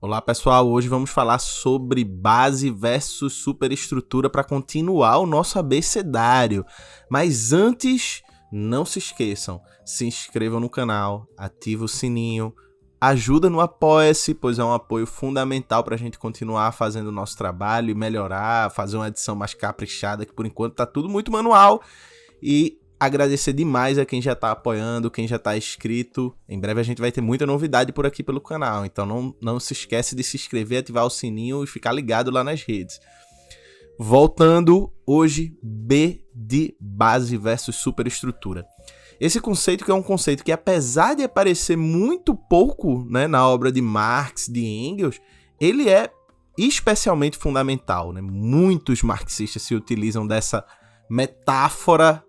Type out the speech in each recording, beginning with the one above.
Olá pessoal, hoje vamos falar sobre base versus superestrutura para continuar o nosso abecedário. Mas antes, não se esqueçam, se inscrevam no canal, ativa o sininho, ajuda no Apoia-se, pois é um apoio fundamental para a gente continuar fazendo o nosso trabalho e melhorar, fazer uma edição mais caprichada, que por enquanto está tudo muito manual. E agradecer demais a quem já tá apoiando, quem já tá inscrito. Em breve a gente vai ter muita novidade por aqui pelo canal, então não se esquece de se inscrever, ativar o sininho e ficar ligado lá nas redes. Voltando, hoje, B de base versus superestrutura. Esse conceito que é um conceito que, apesar de aparecer muito pouco, né, na obra de Marx, de Engels, ele é especialmente fundamental, né? Muitos marxistas se utilizam dessa metáfora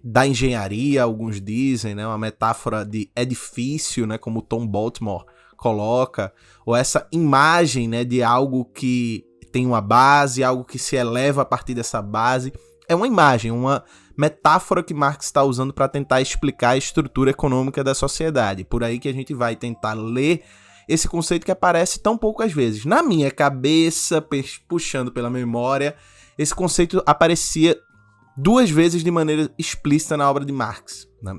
da engenharia, alguns dizem, né, uma metáfora de edifício, né, como Tom Baltimore coloca, ou essa imagem, né, de algo que tem uma base, algo que se eleva a partir dessa base. É uma imagem, uma metáfora que Marx está usando para tentar explicar a estrutura econômica da sociedade. Por aí que a gente vai tentar ler esse conceito que aparece tão poucas vezes. Na minha cabeça, puxando pela memória, esse conceito aparecia 2 vezes de maneira explícita na obra de Marx, né?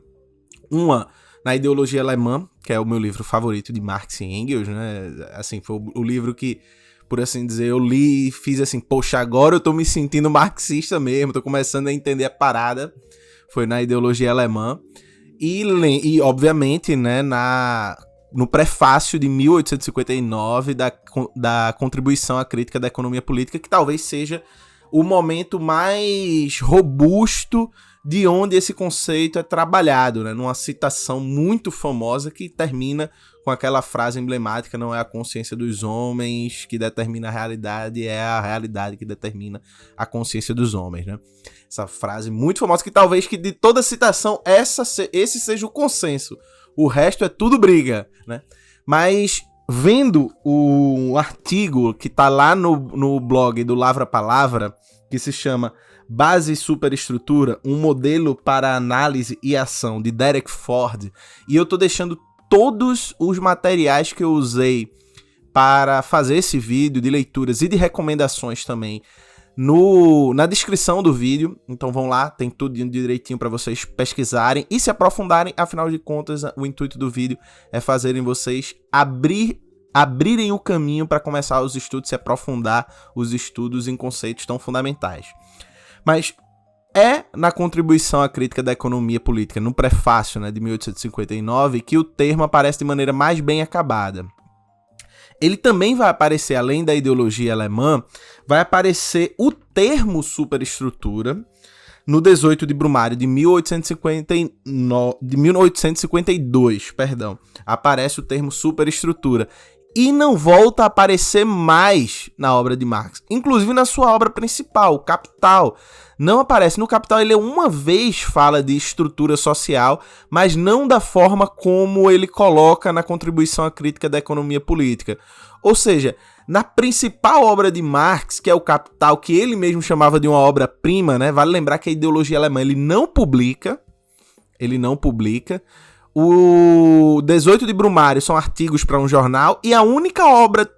Uma na Ideologia Alemã, que é o meu livro favorito de Marx e Engels, né? Assim, foi o livro que, por assim dizer, eu li e fiz assim, poxa, agora eu tô me sentindo marxista mesmo, tô começando a entender a parada. Foi na Ideologia Alemã. E obviamente, né, no prefácio de 1859 da Contribuição à Crítica da Economia Política, que talvez seja o momento mais robusto de onde esse conceito é trabalhado, né? Numa citação muito famosa que termina com aquela frase emblemática: não é a consciência dos homens que determina a realidade, é a realidade que determina a consciência dos homens, né? Essa frase muito famosa que talvez que de toda citação esse seja o consenso. O resto é tudo briga, né? Mas vendo o artigo que tá lá no blog do Lavra Palavra, que se chama Base e Superestrutura, um modelo para análise e ação, de Derek Ford, e eu tô deixando todos os materiais que eu usei para fazer esse vídeo, de leituras e de recomendações também, na descrição do vídeo. Então vão lá, tem tudo direitinho para vocês pesquisarem e se aprofundarem. Afinal de contas, o intuito do vídeo é fazerem vocês abrirem o caminho para começar os estudos, se aprofundar os estudos em conceitos tão fundamentais. Mas é na Contribuição à Crítica da Economia Política, no prefácio, né, de 1859, que o termo aparece de maneira mais bem acabada. Ele também vai aparecer, além da ideologia alemã, vai aparecer o termo superestrutura no 18 de Brumário de 1852, perdão. Aparece o termo superestrutura e não volta a aparecer mais na obra de Marx, inclusive na sua obra principal, Capital. Não aparece. No Capital ele uma vez fala de estrutura social, mas não da forma como ele coloca na Contribuição à Crítica da Economia Política. Ou seja, na principal obra de Marx, que é o Capital, que ele mesmo chamava de uma obra-prima, né? Vale lembrar que a ideologia alemã ele não publica. O 18 de Brumário são artigos para um jornal, e a única obra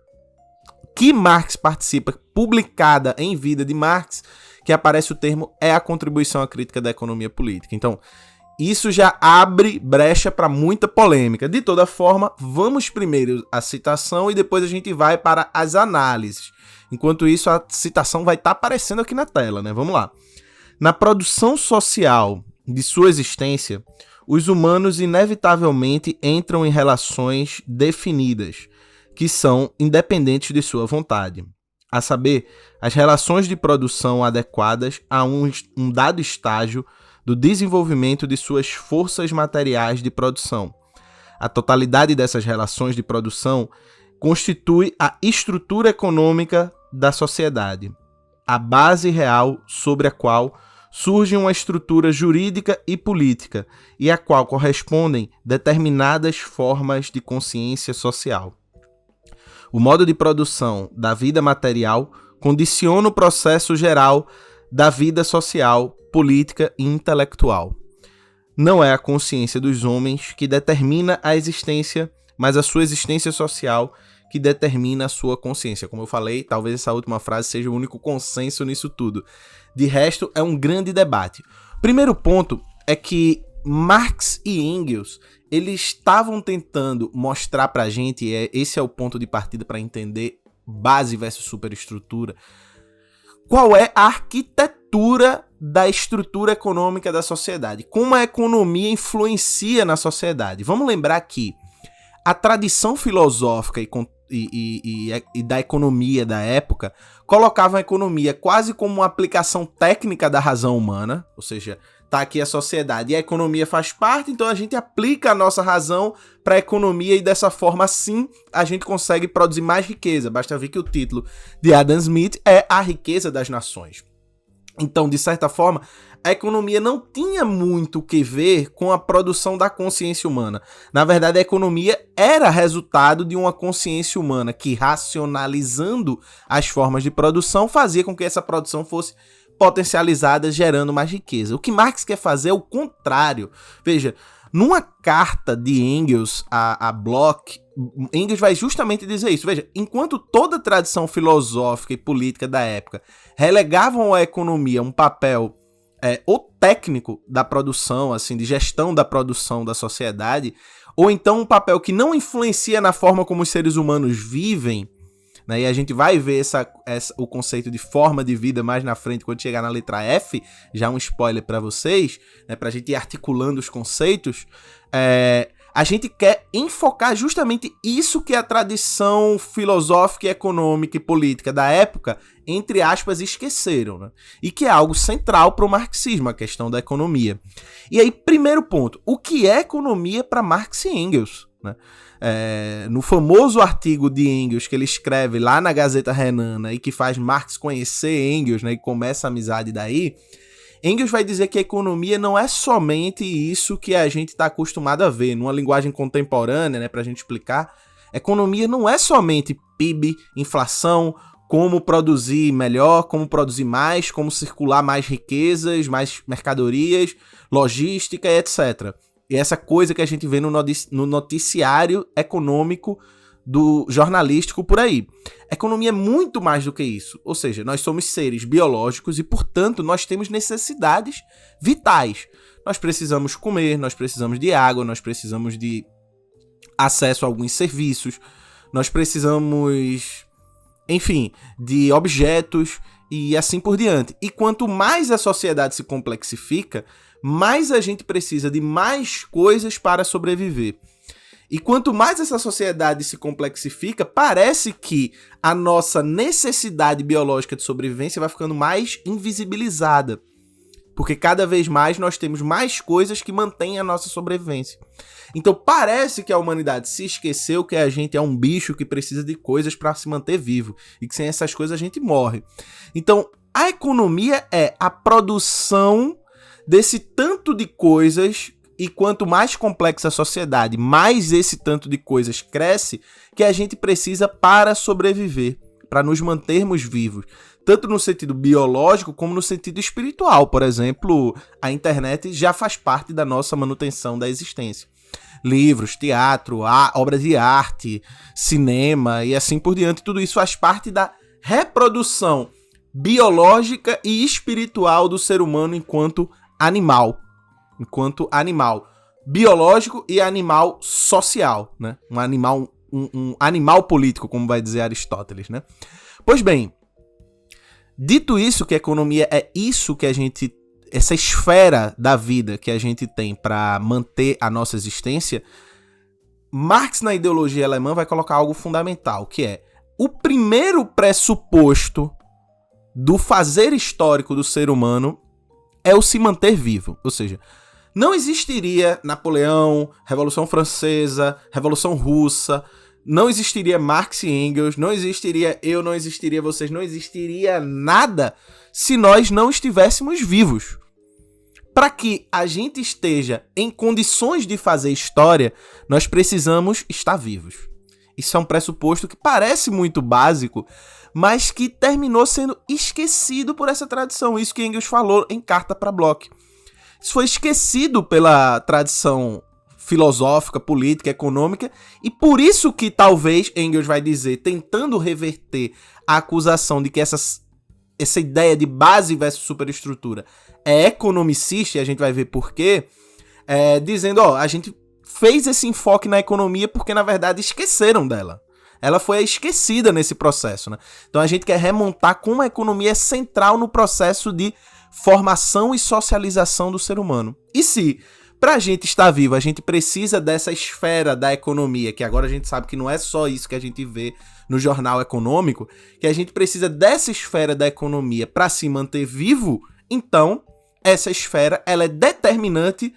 que Marx participa, publicada em vida de Marx, que aparece o termo, é a Contribuição à Crítica da Economia Política. Então, isso já abre brecha para muita polêmica. De toda forma, vamos primeiro à citação e depois a gente vai para as análises. Enquanto isso, a citação vai estar aparecendo aqui na tela, né? Vamos lá. Na produção social de sua existência, os humanos inevitavelmente entram em relações definidas, que são independentes de sua vontade. A saber, as relações de produção adequadas a um dado estágio do desenvolvimento de suas forças materiais de produção. A totalidade dessas relações de produção constitui a estrutura econômica da sociedade, a base real sobre a qual surge uma estrutura jurídica e política e a qual correspondem determinadas formas de consciência social. O modo de produção da vida material condiciona o processo geral da vida social, política e intelectual. Não é a consciência dos homens que determina a existência mas a sua existência social que determina a sua consciência. Como eu falei, talvez essa última frase seja o único consenso nisso tudo. De resto, é um grande debate. Primeiro ponto é que Marx e Engels, eles estavam tentando mostrar pra gente, esse é o ponto de partida para entender base versus superestrutura, qual é a arquitetura da estrutura econômica da sociedade, como a economia influencia na sociedade. Vamos lembrar que a tradição filosófica e da economia da época colocavam a economia quase como uma aplicação técnica da razão humana, ou seja, tá aqui a sociedade e a economia faz parte, então a gente aplica a nossa razão para a economia e dessa forma, sim, a gente consegue produzir mais riqueza. Basta ver que o título de Adam Smith é A Riqueza das Nações. Então, de certa forma, a economia não tinha muito o que ver com a produção da consciência humana. Na verdade, a economia era resultado de uma consciência humana que, racionalizando as formas de produção, fazia com que essa produção fosse potencializada, gerando mais riqueza. O que Marx quer fazer é o contrário. Veja, numa carta de Engels a Bloch, Engels vai justamente dizer isso. Veja, enquanto toda a tradição filosófica e política da época relegavam à economia um papel ou técnico da produção, assim, de gestão da produção da sociedade, ou então um papel que não influencia na forma como os seres humanos vivem, né? E a gente vai ver o conceito de forma de vida mais na frente, quando chegar na letra F, já um spoiler para vocês, né, pra gente ir articulando os conceitos. A gente quer enfocar justamente isso que a tradição filosófica, econômica e política da época, entre aspas, esqueceram, né? E que é algo central para o marxismo, a questão da economia. E aí, primeiro ponto, o que é economia para Marx e Engels, né? No famoso artigo de Engels que ele escreve lá na Gazeta Renana e que faz Marx conhecer Engels, né, e começa a amizade daí, Engels vai dizer que a economia não é somente isso que a gente está acostumado a ver. Numa linguagem contemporânea, né, para a gente explicar, economia não é somente PIB, inflação, como produzir melhor, como produzir mais, como circular mais riquezas, mais mercadorias, logística, etc. E essa coisa que a gente vê no noticiário econômico do jornalístico por aí. Economia é muito mais do que isso. Ou seja, nós somos seres biológicos e, portanto, nós temos necessidades vitais. Nós precisamos comer, nós precisamos de água, nós precisamos de acesso a alguns serviços, nós precisamos, enfim, de objetos e assim por diante. E quanto mais a sociedade se complexifica, mais a gente precisa de mais coisas para sobreviver. E quanto mais essa sociedade se complexifica, parece que a nossa necessidade biológica de sobrevivência vai ficando mais invisibilizada. Porque cada vez mais nós temos mais coisas que mantêm a nossa sobrevivência. Então parece que a humanidade se esqueceu que a gente é um bicho que precisa de coisas para se manter vivo. E que sem essas coisas a gente morre. Então a economia é a produção desse tanto de coisas, e quanto mais complexa a sociedade, mais esse tanto de coisas cresce, que a gente precisa para sobreviver, para nos mantermos vivos, tanto no sentido biológico como no sentido espiritual. Por exemplo, a internet já faz parte da nossa manutenção da existência. Livros, teatro, obras de arte, cinema e assim por diante, tudo isso faz parte da reprodução biológica e espiritual do ser humano enquanto animal biológico e animal social, né? Um animal político, como vai dizer Aristóteles, né? Pois bem, dito isso, que a economia é isso que a gente, essa esfera da vida que a gente tem para manter a nossa existência, Marx, na ideologia alemã, vai colocar algo fundamental, que é o primeiro pressuposto do fazer histórico do ser humano é o se manter vivo. Ou seja, não existiria Napoleão, Revolução Francesa, Revolução Russa, não existiria Marx e Engels, não existiria eu, não existiria vocês, não existiria nada se nós não estivéssemos vivos. Para que a gente esteja em condições de fazer história, nós precisamos estar vivos. Isso é um pressuposto que parece muito básico, mas que terminou sendo esquecido por essa tradição. Isso que Engels falou em carta para Bloch. Isso foi esquecido pela tradição filosófica, política, econômica, e por isso que talvez Engels vai dizer, tentando reverter a acusação de que essa ideia de base versus superestrutura é economicista, e a gente vai ver por quê, dizendo, a gente fez esse enfoque na economia porque, na verdade, esqueceram dela. Ela foi esquecida nesse processo, né? Então a gente quer remontar como a economia é central no processo de formação e socialização do ser humano. E se, pra gente estar vivo, a gente precisa dessa esfera da economia, que agora a gente sabe que não é só isso que a gente vê no jornal econômico, que a gente precisa dessa esfera da economia para se manter vivo, então essa esfera ela é determinante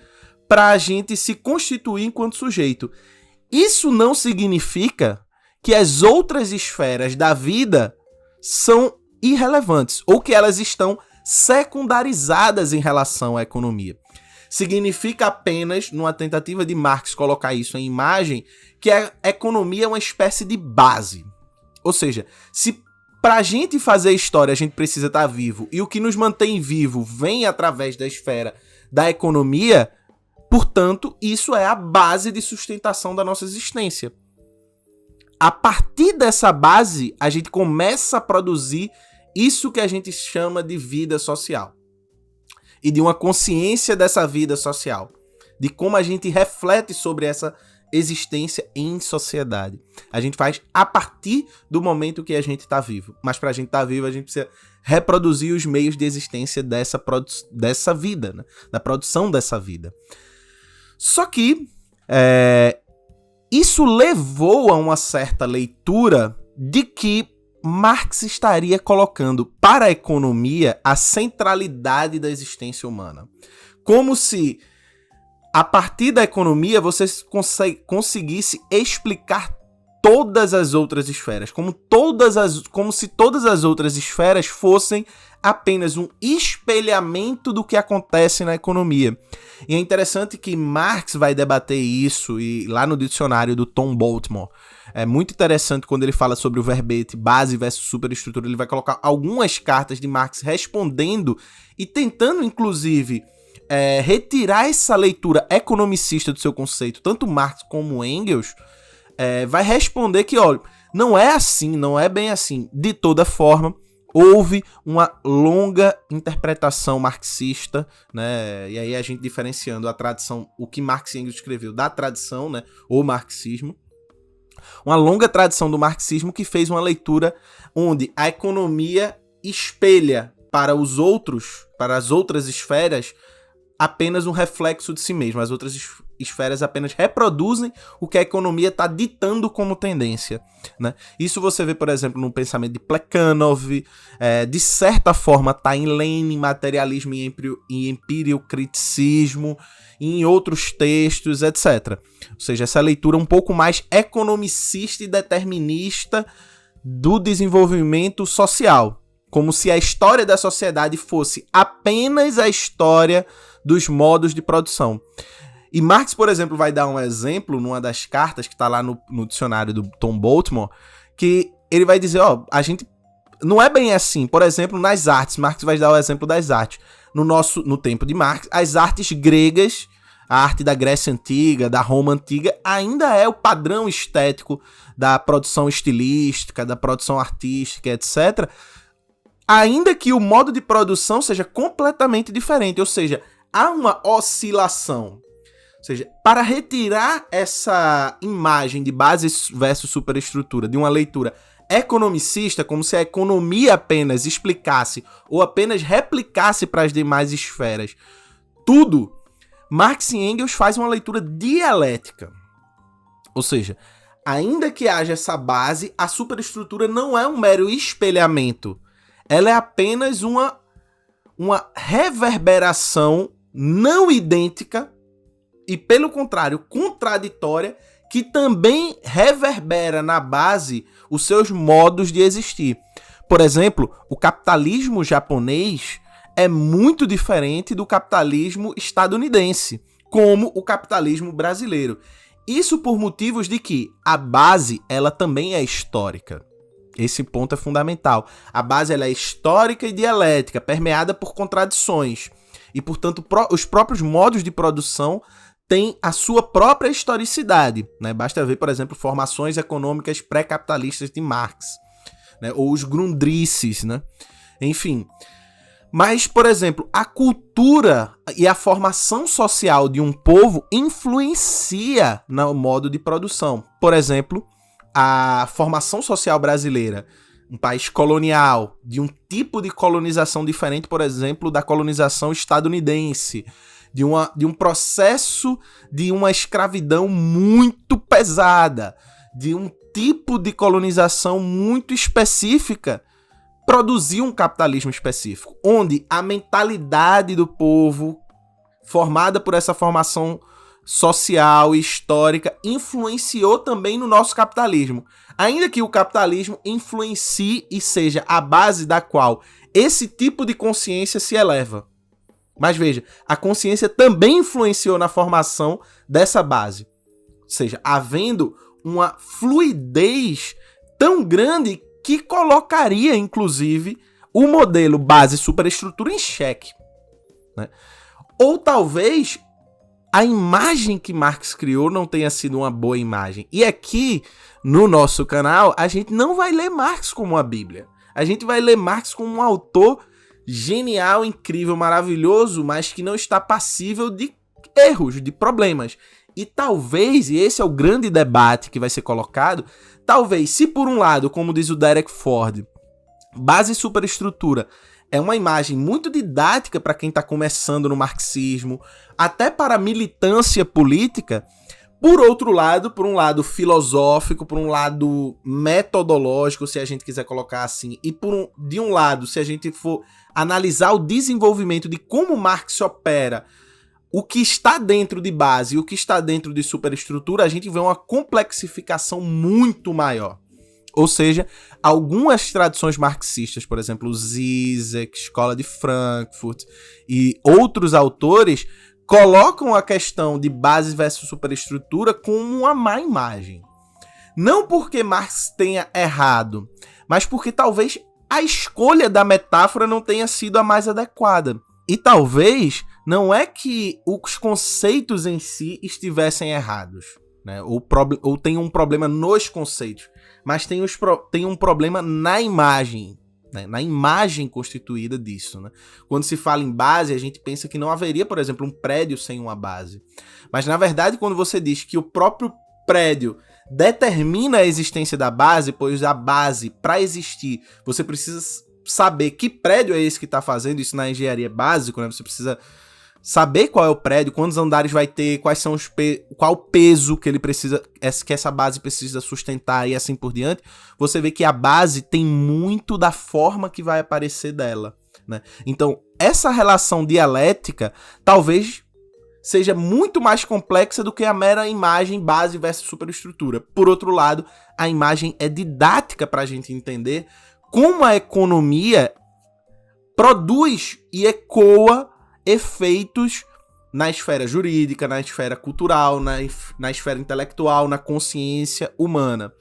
para a gente se constituir enquanto sujeito. Isso não significa que as outras esferas da vida são irrelevantes ou que elas estão secundarizadas em relação à economia. Significa apenas, numa tentativa de Marx colocar isso em imagem, que a economia é uma espécie de base. Ou seja, se pra gente fazer história a gente precisa estar vivo e o que nos mantém vivo vem através da esfera da economia, portanto, isso é a base de sustentação da nossa existência. A partir dessa base, a gente começa a produzir isso que a gente chama de vida social. E de uma consciência dessa vida social. De como a gente reflete sobre essa existência em sociedade. A gente faz a partir do momento que a gente está vivo. Mas para a gente estar vivo, a gente precisa reproduzir os meios de existência dessa vida, né? Da produção dessa vida. Só que isso levou a uma certa leitura de que Marx estaria colocando para a economia a centralidade da existência humana. Como se, a partir da economia, você conseguisse explicar todas as outras esferas. Como se todas as outras esferas fossem apenas um espelhamento do que acontece na economia. E é interessante que Marx vai debater isso, e lá no dicionário do Tom Baltimore, é muito interessante quando ele fala sobre o verbete base versus superestrutura, ele vai colocar algumas cartas de Marx respondendo e tentando, inclusive, retirar essa leitura economicista do seu conceito, tanto Marx como Engels, vai responder que, olha, não é assim, não é bem assim. De toda forma, houve uma longa interpretação marxista, né? E aí a gente diferenciando a tradição, o que Marx e Engels escreveu da tradição, né? O marxismo. Uma longa tradição do marxismo que fez uma leitura onde a economia espelha para os outros, para as outras esferas, apenas um reflexo de si mesma. As outras esferas apenas reproduzem o que a economia está ditando como tendência, né? Isso você vê, por exemplo, no pensamento de Plekhanov, de certa forma está em Lenin, materialismo e empiriocriticismo, em outros textos, etc. Ou seja, essa leitura um pouco mais economicista e determinista do desenvolvimento social, como se a história da sociedade fosse apenas a história dos modos de produção. E Marx, por exemplo, vai dar um exemplo numa das cartas que está lá no dicionário do Tom Baltimore, que ele vai dizer, a gente não é bem assim. Por exemplo, nas artes, Marx vai dar o exemplo das artes. No tempo de Marx, as artes gregas, a arte da Grécia Antiga, da Roma Antiga, ainda é o padrão estético da produção estilística, da produção artística, etc., ainda que o modo de produção seja completamente diferente, ou seja, há uma oscilação. Ou seja, para retirar essa imagem de base versus superestrutura de uma leitura economicista, como se a economia apenas explicasse ou apenas replicasse para as demais esferas tudo, Marx e Engels fazem uma leitura dialética. Ou seja, ainda que haja essa base, a superestrutura não é um mero espelhamento. Ela é apenas uma reverberação não idêntica e, pelo contrário, contraditória, que também reverbera na base os seus modos de existir. Por exemplo, o capitalismo japonês é muito diferente do capitalismo estadunidense, como o capitalismo brasileiro. Isso por motivos de que a base ela também é histórica. Esse ponto é fundamental. A base ela é histórica e dialética, permeada por contradições. E, portanto, os próprios modos de produção tem a sua própria historicidade, né? Basta ver, por exemplo, formações econômicas pré-capitalistas de Marx, né? Ou os Grundrisses, né? Enfim. Mas, por exemplo, a cultura e a formação social de um povo influencia no modo de produção. Por exemplo, a formação social brasileira, um país colonial, de um tipo de colonização diferente, por exemplo, da colonização estadunidense, de um processo de uma escravidão muito pesada, de um tipo de colonização muito específica, produziu um capitalismo específico, onde a mentalidade do povo, formada por essa formação social e histórica, influenciou também no nosso capitalismo. Ainda que o capitalismo influencie e seja a base da qual esse tipo de consciência se eleva. Mas veja, a consciência também influenciou na formação dessa base. Ou seja, havendo uma fluidez tão grande que colocaria, inclusive, o modelo base-superestrutura em xeque, né? Ou talvez a imagem que Marx criou não tenha sido uma boa imagem. E aqui, no nosso canal, a gente não vai ler Marx como a Bíblia. A gente vai ler Marx como um autor genial, incrível, maravilhoso, mas que não está passível de erros, de problemas. E talvez, e esse é o grande debate que vai ser colocado, talvez, se por um lado, como diz o Derek Ford, base e superestrutura é uma imagem muito didática para quem está começando no marxismo, até para a militância política, por outro lado, por um lado filosófico, por um lado metodológico, se a gente quiser colocar assim, e de um lado, se a gente for analisar o desenvolvimento de como Marx opera, o que está dentro de base e o que está dentro de superestrutura, a gente vê uma complexificação muito maior. Ou seja, algumas tradições marxistas, por exemplo, Zizek, Escola de Frankfurt e outros autores, colocam a questão de base versus superestrutura como uma má imagem. Não porque Marx tenha errado, mas porque talvez a escolha da metáfora não tenha sido a mais adequada. E talvez não é que os conceitos em si estivessem errados, né? Ou tem um problema nos conceitos, mas tem um problema na imagem, né? Na imagem constituída disso, né? Quando se fala em base, a gente pensa que não haveria, por exemplo, um prédio sem uma base. Mas, na verdade, quando você diz que o próprio prédio determina a existência da base, pois a base, para existir, você precisa saber que prédio é esse que está fazendo, isso na engenharia é básico, né? Você precisa saber qual é o prédio, quantos andares vai ter, qual o peso que ele precisa, que essa base precisa sustentar e assim por diante. Você vê que a base tem muito da forma que vai aparecer dela, né? Então, essa relação dialética talvez seja muito mais complexa do que a mera imagem base versus superestrutura. Por outro lado, a imagem é didática para a gente entender como a economia produz e ecoa efeitos na esfera jurídica, na esfera cultural, na esfera intelectual, na consciência humana.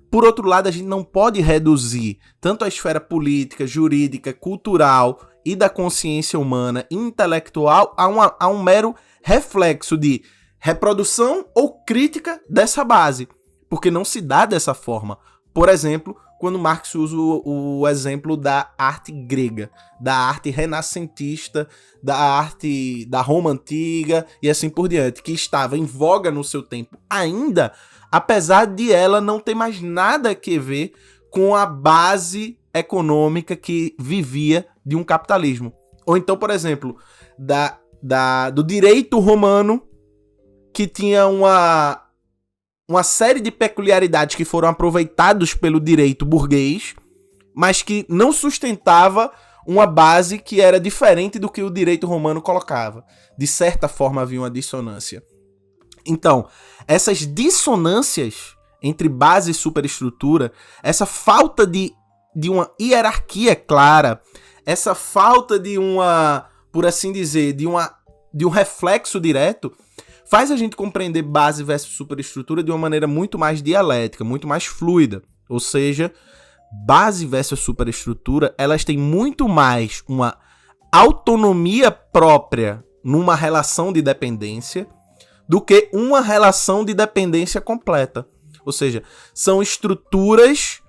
Por outro lado, a gente não pode reduzir tanto a esfera política, jurídica, cultural e da consciência humana e intelectual a um mero reflexo de reprodução ou crítica dessa base, porque não se dá dessa forma. Por exemplo, quando Marx usa o exemplo da arte grega, da arte renascentista, da arte da Roma Antiga e assim por diante, que estava em voga no seu tempo ainda, apesar de ela não ter mais nada a ver com a base econômica que vivia de um capitalismo. Ou então, por exemplo, do direito romano, que tinha uma série de peculiaridades que foram aproveitados pelo direito burguês, mas que não sustentava uma base que era diferente do que o direito romano colocava. De certa forma havia uma dissonância. Então, essas dissonâncias entre base e superestrutura, essa falta de uma hierarquia clara, essa falta de uma, por assim dizer, de um reflexo direto, faz a gente compreender base versus superestrutura de uma maneira muito mais dialética, muito mais fluida. Ou seja, base versus superestrutura, elas têm muito mais uma autonomia própria numa relação de dependência do que uma relação de dependência completa. Ou seja, são estruturas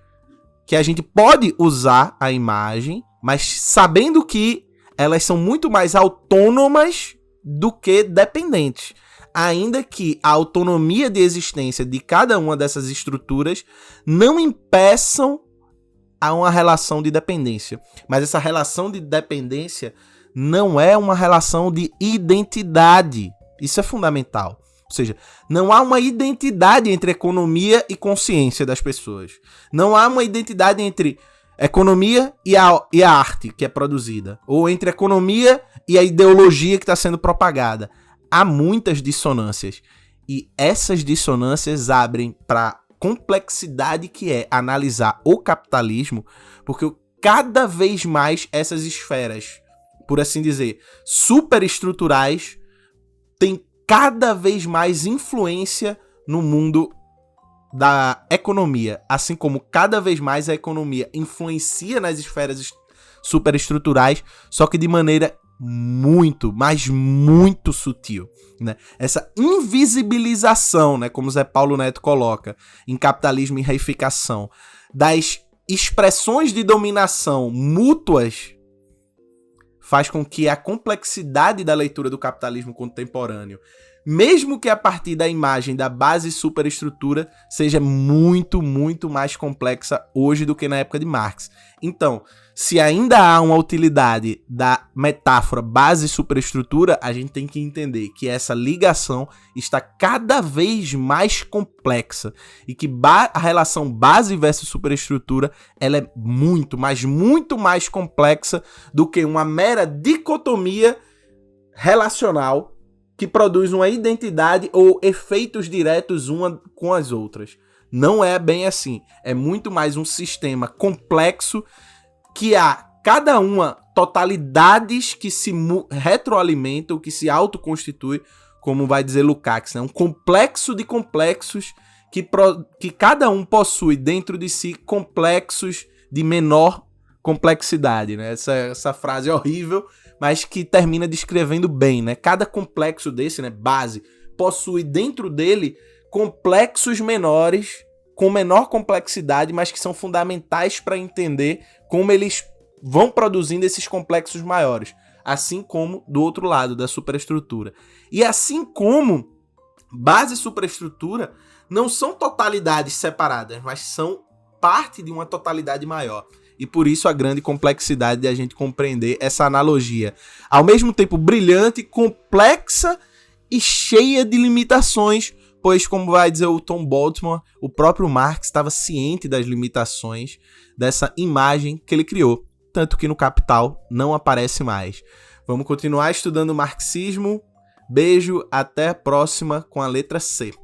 que a gente pode usar a imagem, mas sabendo que elas são muito mais autônomas do que dependentes. Ainda que a autonomia de existência de cada uma dessas estruturas não impeçam a uma relação de dependência. Mas essa relação de dependência não é uma relação de identidade. Isso é fundamental. Ou seja, não há uma identidade entre economia e consciência das pessoas. Não há uma identidade entre economia e a arte que é produzida. Ou entre economia e a ideologia que está sendo propagada. Há muitas dissonâncias. E essas dissonâncias abrem para a complexidade que é analisar o capitalismo, porque cada vez mais essas esferas, por assim dizer, superestruturais, têm cada vez mais influência no mundo da economia, assim como cada vez mais a economia influencia nas esferas superestruturais, só que de maneira muito, mas muito sutil, né? Essa invisibilização, né, como Zé Paulo Neto coloca, em Capitalismo e Reificação, das expressões de dominação mútuas, faz com que a complexidade da leitura do capitalismo contemporâneo, mesmo que a partir da imagem da base superestrutura, seja muito, muito mais complexa hoje do que na época de Marx. Então, se ainda há uma utilidade da metáfora base superestrutura, a gente tem que entender que essa ligação está cada vez mais complexa e que a relação base versus superestrutura ela é muito, mas muito mais complexa do que uma mera dicotomia relacional que produz uma identidade ou efeitos diretos uma com as outras. Não é bem assim. É muito mais um sistema complexo que há cada uma totalidades que se retroalimentam, que se autoconstituem, como vai dizer Lukács, né? Um complexo de complexos que cada um possui dentro de si complexos de menor complexidade, né? Essa frase é horrível, mas que termina descrevendo bem, né? Cada complexo desse, né, base, possui dentro dele complexos menores, com menor complexidade, mas que são fundamentais para entender como eles vão produzindo esses complexos maiores. Assim como do outro lado, da superestrutura. E assim como base e superestrutura não são totalidades separadas, mas são parte de uma totalidade maior. E por isso a grande complexidade de a gente compreender essa analogia. Ao mesmo tempo brilhante, complexa e cheia de limitações, pois, como vai dizer o Tom Baltimore, o próprio Marx estava ciente das limitações dessa imagem que ele criou. Tanto que no Capital não aparece mais. Vamos continuar estudando marxismo. Beijo, até a próxima com a letra C.